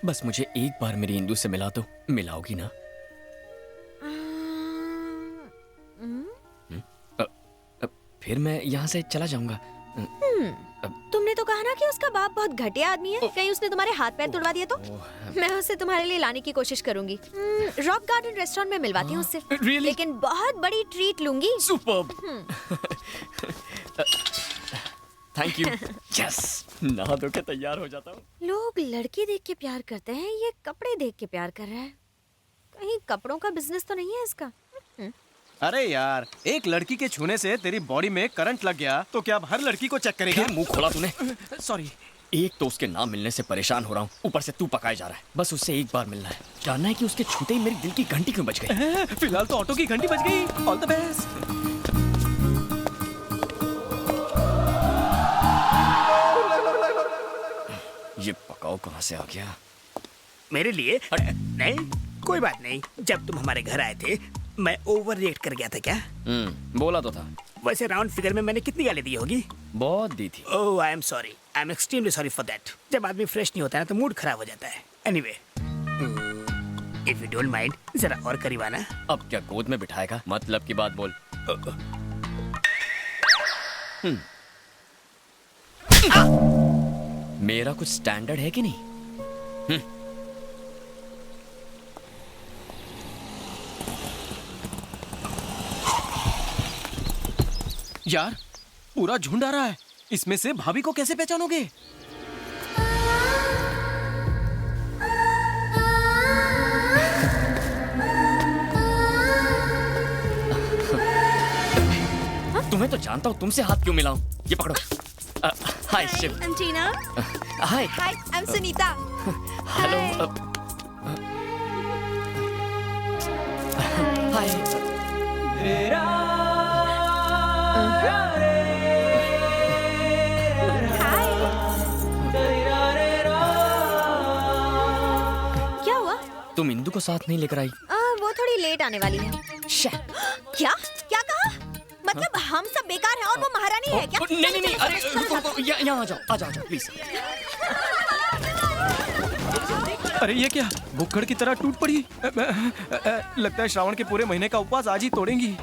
बस मुझे एक बार मेरी इंदू से मिला तो मिलाओगी ना? फिर मैं यहाँ से चला जाऊंगा। तुमने तो कहा ना कि उसका बाप बहुत घटिया आदमी है। कहीं उसने तुम्हारे हाथ पैर तोड़वा दिए तो? मैं उसे तुम्हारे लिए लाने की कोशिश करूंगी। रॉक गार्डन रेस्टोरेंट में मिलवाती हूँ उससे। Really? लेकिन बहुत बड़ी ट्रीट लूंगी। सुपर्ब। Thank you. यस, नहा धो के तैयार हो जाता हूँ। लोग लड़की देख के प्यार करते हैं, ये कपड़े देख के प्यार कर रहा है। कहीं कपड़ों का बिजनेस तो नहीं है इसका? अरे यार, एक लड़की के छूने से तेरी बॉडी में करंट लग गया तो क्या अब हर लड़की को चेक करेगा? फिर मुंह खोला तूने। सॉरी। एक तो उसके नाम मिलने से परेशान हो रहा हूँ, ऊपर से तू पकाए जा रहा है। बस उससे एक बार मिलना है, जानना है कि उसके छूते ही मेरे दिल की घंटी क्यों बज गई। फिलहाल तो ऑटो की घंटी बज गई। All the best. ये पकाओ कहाँ से आ गया? मेरे लिए? नहीं, कोई बात नहीं। जब तुम हमारे घर आए थे मैं ओवर रिएक्ट कर गया था क्या? बोला तो था। वैसे राउंड फिगर में मैंने कितनी गाली दी होगी? बहुत दी थी। Oh, I am sorry. I am extremely sorry for that. जब आदमी फ्रेश नहीं होता है तो मूड खराब हो जाता है। Anyway, if you don't mind, जरा और करीब आना। अब क्या गोद में बिठाएगा? मतलब की बात बोल। मेरा कुछ स्टैंडर्ड है कि नहीं? यार, पूरा झुंड आ रहा है। इसमें से भाभी को कैसे पहचानोगे? तुम्हें तो जानता हूँ, तुमसे हाथ क्यों मिलाऊं? ये पकड़ो। Hi Shiv. I'm Tina. Hi. Hi, I'm Sunita. Hello. Hi. क्या हुआ? तुम इंदु को साथ नहीं लेकर आई? वो थोड़ी लेट आने वाली है। क्या? क्या कहा? मतलब हम सब बेकार हैं और वो महारानी है क्या? नहीं, अरे रुको, यहाँ आ जाओ प्लीज। अरे ये क्या, भुक्कड़ की तरह टूट पड़ी। लगता है श्रावण के पूरे महीने का उपवास आज ही तोड़ेंगी।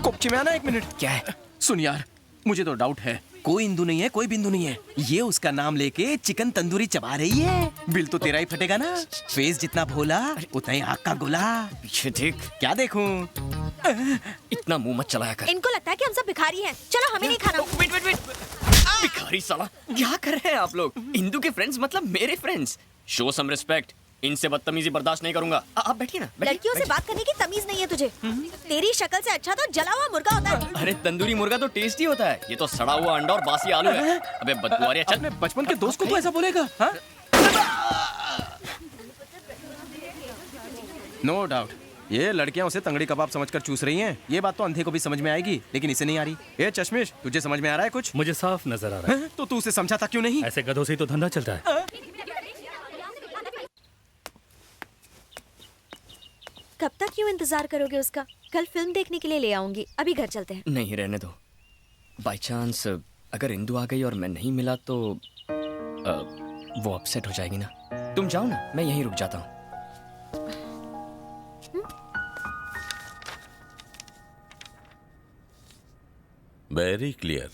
कोपची में आना, एक मिनट। क्या है? सुन यार, मुझे तो डाउट है। कोई इंदु नहीं है, कोई बिंदु नहीं है। ये उसका नाम लेके चिकन तंदूरी चबा रही है। बिल तो तेरा ही फटेगा ना। फेस जितना भोला उतना ही आग का गोला। पीछे देख। क्या देखूं? इतना मुंह मत चलाया कर। इनको लगता है कि हम सब भिखारी हैं। चलो हमें नहीं खाना। वेट। भिखारी साला, क्या कर रहे हैं आप लोग? इंदु के फ्रेंड्स मतलब मेरे फ्रेंड्स। Show some respect. इनसे बदतमीजी बर्दाश्त नहीं करूंगा। आप बैठिए ना। लड़कियों से बात करने की तमीज नहीं है तुझे। तेरी शक्ल से अच्छा तो जला हुआ मुर्गा होता है। अरे तंदूरी मुर्गा तो टेस्टी होता है, ये तो सड़ा हुआ अंडा और बासी आलू है। अबे बदबू आ रही है, चल। अपने बचपन के दोस्त को तो ऐसा बोलेगा? हाँ? नो डाउट ये लड़कियां उसे तंगड़ी कबाब समझकर चूस रही हैं। ये बात तो अंधे को भी समझ में आएगी, लेकिन इसे नहीं आ रही। ए चश्मिश, तुझे समझ में आ रहा है कुछ? मुझे साफ नजर आ रहा है। तो तू उसे समझाता क्यों नहीं? ऐसे गधों से ही तो धंधा चलता है। कब तक क्यों इंतजार करोगे उसका? कल फिल्म देखने के लिए ले आऊंगी। अभी घर चलते हैं। नहीं, रहने दो। बाय चांस अगर इंदु आ गई और मैं नहीं मिला तो वो अपसेट हो जाएगी ना। तुम जाओ ना, मैं यहीं रुक जाता हूँ। Very clear.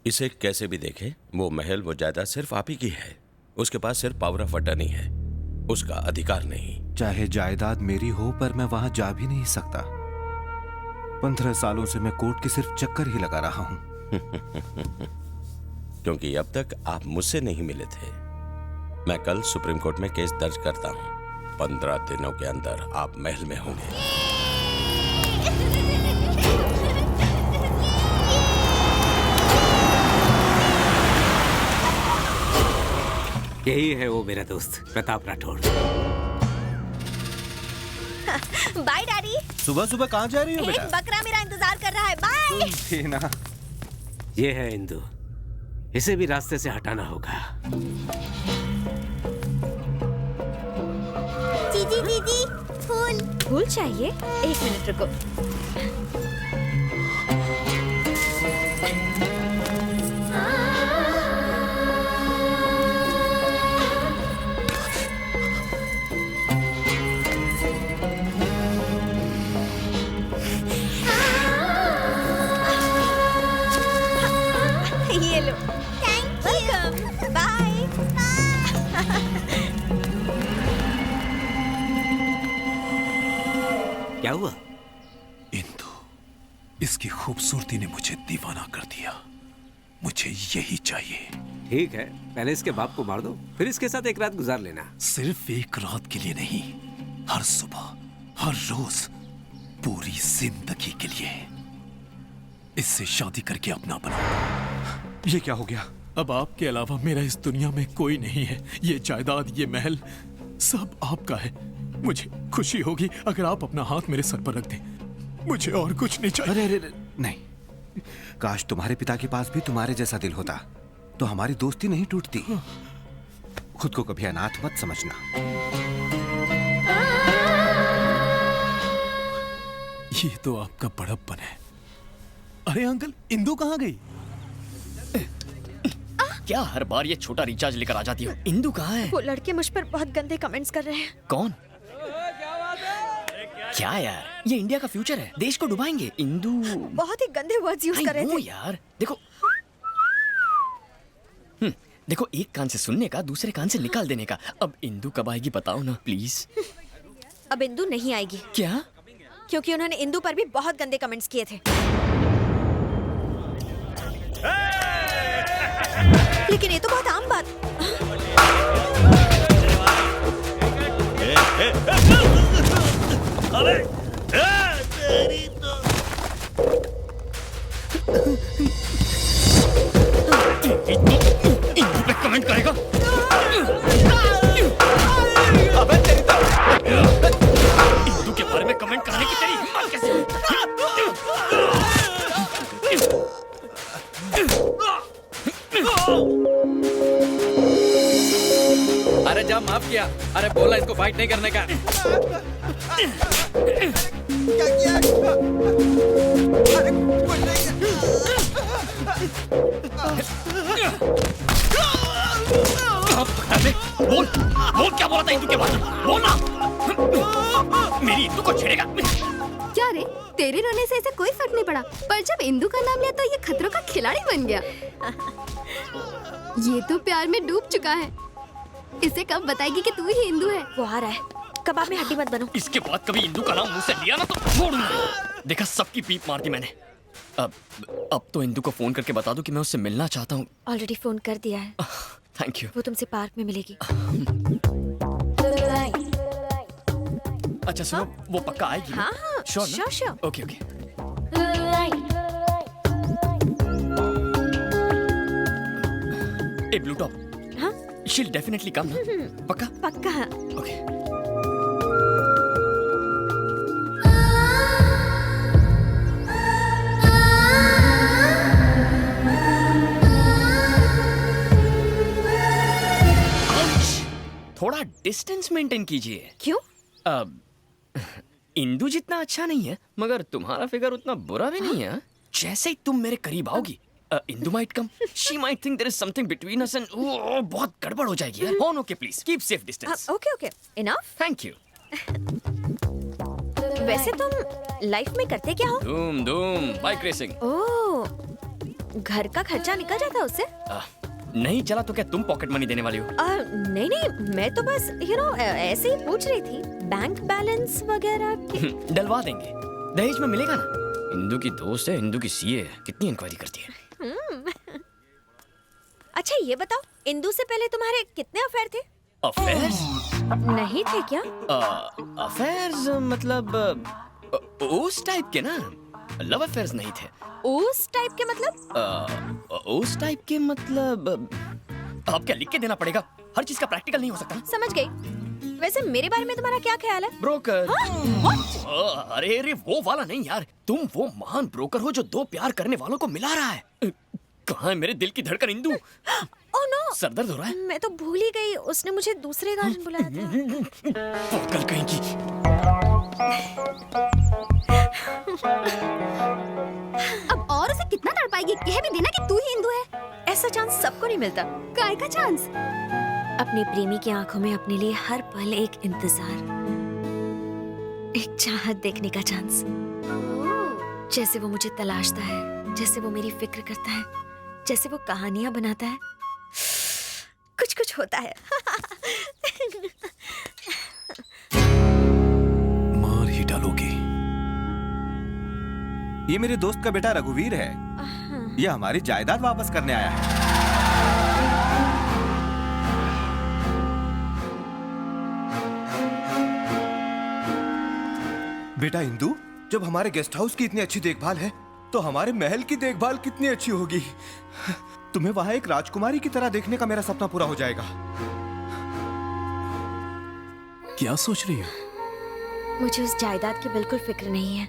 इसे कैसे भी देखें, वो महल, वो जायदाद सिर्फ आप ही की है। उसके पास सिर्फ पावर ऑफ अटर्नी है, उसका अधिकार नहीं। चाहे जायदाद मेरी हो, पर मैं वहां जा भी नहीं सकता। 15 सालों से मैं कोर्ट के सिर्फ चक्कर ही लगा रहा हूं। क्योंकि अब तक आप मुझसे नहीं मिले थे। मैं कल सुप्रीम कोर्ट में केस दर्ज करता हूं। 15 दिनों के अंदर आप महल में होंगे। यही है वो मेरा दोस्त प्रताप राठौड़। Bye daddy. सुबह सुबह कहाँ जा रही हो एक बेटा? बकरा मेरा इंतजार कर रहा है। बाय। टीना, ये है इंदु, इसे भी रास्ते से हटाना होगा। दीदी फूल चाहिए? एक मिनट रुको। बाय। क्या हुआ? इंदु, इसकी खूबसूरती ने मुझे दीवाना कर दिया। मुझे यही चाहिए। ठीक है, पहले इसके बाप को मार दो, फिर इसके साथ एक रात गुजार लेना। सिर्फ एक रात के लिए नहीं, हर सुबह, हर रोज, पूरी जिंदगी के लिए। इससे शादी करके अपना बनाओ। ये क्या हो गया? अब आपके अलावा मेरा इस दुनिया में कोई नहीं है। ये जायदाद, ये महल सब आपका है। मुझे खुशी होगी अगर आप अपना हाथ मेरे सर पर रख दें। मुझे और कुछ नहीं चाहिए। अरे अरे अरे, नहीं। काश तुम्हारे पिता के पास भी तुम्हारे जैसा दिल होता, तो हमारी दोस्ती नहीं टूटती। खुद को कभी अनाथ मत समझना। ये तो आपका बड़प्पन है। अरे अंकल, इंदु कहाँ गई? क्या हर बार ये छोटा रिचार्ज लेकर आ जाती हो? इंदु कहाँ है? वो लड़के मुझ पर बहुत गंदे कमेंट्स कर रहे हैं। कौन? क्या यार, ये इंडिया का फ्यूचर है, देश को डुबाएंगे। इंदु बहुत ही गंदे वर्ड्स यूज कर रहे थे। यार देखो, देखो, एक कान से सुनने का, दूसरे कान से निकाल देने का। अब इंदु कब आएगी बताओ ना प्लीज। अब इंदु नहीं आएगी। क्या? क्योंकि उन्होंने इंदु पर भी बहुत गंदे कमेंट्स किए थे। लेकिन ये तो बहुत आम बात। इंदु पे कमेंट करेगा? इंदु के बारे में कमेंट करने की तेरी हिम्मत कैसे हुई? अरे जा, माफ किया। अरे बोला इसको फाइट नहीं करने का। बोल बोल, क्या बोला था इंदु के बारे में? बोल ना। मेरी इंदु को छेड़ेगा? क्या रे, तेरे रोने से इसे कोई फर्क नहीं पड़ा, पर जब इंदु का नाम लिया तो ये खतरों का खिलाड़ी बन गया। ये तो प्यार में डूब चुका है। इसे कब बताएगी कि तू ही इंदु है? वो आ रहा है, कबाब में हड्डी मत बनो। इसके बाद कभी इंदु का नाम मुंह से लिया ना तो छोड़ूंगा। देखा, सबकी पीप मार दी मैंने। अब तो इंदु को फोन करके बता दूं कि मैं उससे मिलना चाहता हूँ। ऑलरेडी फोन कर दिया है। Thank you. वो तुमसे पार्क में मिलेगी। अच्छा सुनो, वो पक्का आएगी? हाँ हाँ, sure sure. Okay okay. A blue top, हाँ, she'll definitely come ना? पक्का? पक्का। ओके। थोड़ा डिस्टेंस मेंटेन कीजिए। क्यों? इंदु जितना अच्छा नहीं है, मगर तुम्हारा फिगर उतना बुरा भी नहीं है। जैसे ही तुम मेरे करीब आओगी, Indu might come. She might think there is something between us and बहुत गड़बड़ हो जाएगी यार। Okay please keep safe distance. Okay okay, enough. Thank you. वैसे तुम लाइफ में करते क्या हो? धूम बाइक रेसिंग। ओह, घर का खर्चा निकल जाता है उससे? नहीं चला तो क्या तुम पॉकेट मनी देने वाली हो? नहीं नहीं, मैं तो बस ऐसे ही पूछ रही थी, बैंक बैलेंस वगैरह की। डलवा देंगे, दहेज में मिलेगा ना। इंदु की दोस्त है, इंदु की सीए है, कितनी इंक्वायरी करती है। अच्छा ये बताओ, इंदु से पहले तुम्हारे कितने अफेयर थे? अफेयर्स? नहीं थे क्या? अफेयर्स मतलब उस टाइप के ना, लव अफेयर्स नहीं थे। उस टाइप के मतलब? उस टाइप के मतलब अब क्या लिख के देना पड़ेगा? हर चीज का प्रैक्टिकल नहीं हो सकता। समझ गई। वैसे मेरे बारे में तुम्हारा क्या ख्याल है? ब्रोकर। What? अरे वो वाला नहीं यार, तुम वो महान ब्रोकर हो जो दो प्यार करने वालों को मिला रहा है। कहाँ है मेरे दिल की धड़कन इंदु? ओह नो, सरदर्द हो रहा है? मैं तो भूल ही गई, उसने मुझे दूसरे गार्डन बुलाया था। कल कहीं की। अब और उसे कितना तड़पाएगी? कह भी देना कि तू ही इंदु है। ऐसा चांस सबको नहीं मिलता। काय का चांस? अपने प्रेमी की आंखों में अपने लिए हर पल एक इंतजार, एक चाहत देखने का चांस। जैसे वो मुझे तलाशता है, जैसे वो मेरी फिक्र करता है, जैसे वो कहानियां बनाता है, कुछ कुछ होता है। मार ही डालोगी। ये मेरे दोस्त का बेटा रघुवीर है। ये हमारी जायदाद वापस करने आया है। बेटा इंदु, जब हमारे गेस्ट हाउस की इतनी अच्छी देखभाल है तो हमारे महल की देखभाल कितनी अच्छी होगी। तुम्हें वहां एक राजकुमारी की तरह देखने का मेरा सपना पूरा हो जाएगा। क्या सोच रही हो? मुझे उस जायदाद की बिल्कुल फिक्र नहीं है,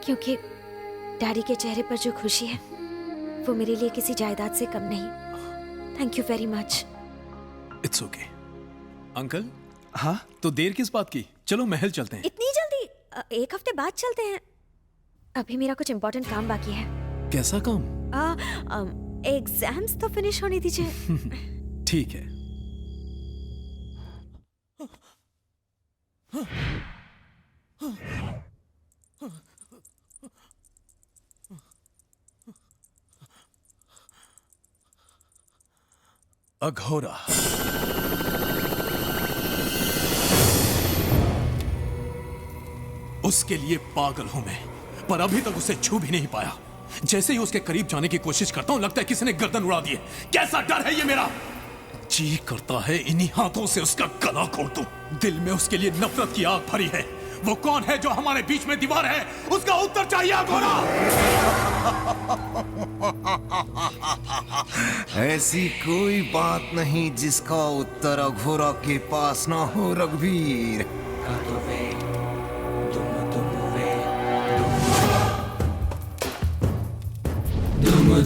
क्योंकि डैडी के चेहरे पर जो खुशी है वो मेरे लिए किसी जायदाद से कम नहीं। Thank you very much. It's okay. Uncle, हाँ? तो देर किस बात की? चलो महल चलते हैं। इतनी जल्दी? एक हफ्ते बाद चलते हैं। अभी मेरा कुछ इम्पोर्टेंट काम बाकी है। कैसा काम? एग्जाम्स तो फिनिश होने दीजिए। ठीक है। अघोरा। उसके लिए पागल हूं मैं, पर अभी तक उसे छू भी नहीं पाया। जैसे ही उसके करीब जाने की कोशिश करता हूं, लगता है किसी ने गर्दन उड़ा दी है। कैसा डर है ये मेरा! जी करता है इन्हीं हाथों से उसका गला घोट दूं। दिल में उसके लिए नफरत की आग भरी है। वो कौन है जो हमारे बीच में दीवार है? उसका उत्तर चाहिए अघोरा। ऐसी कोई बात नहीं जिसका उत्तर अघोरा के पास ना हो रघुवीर।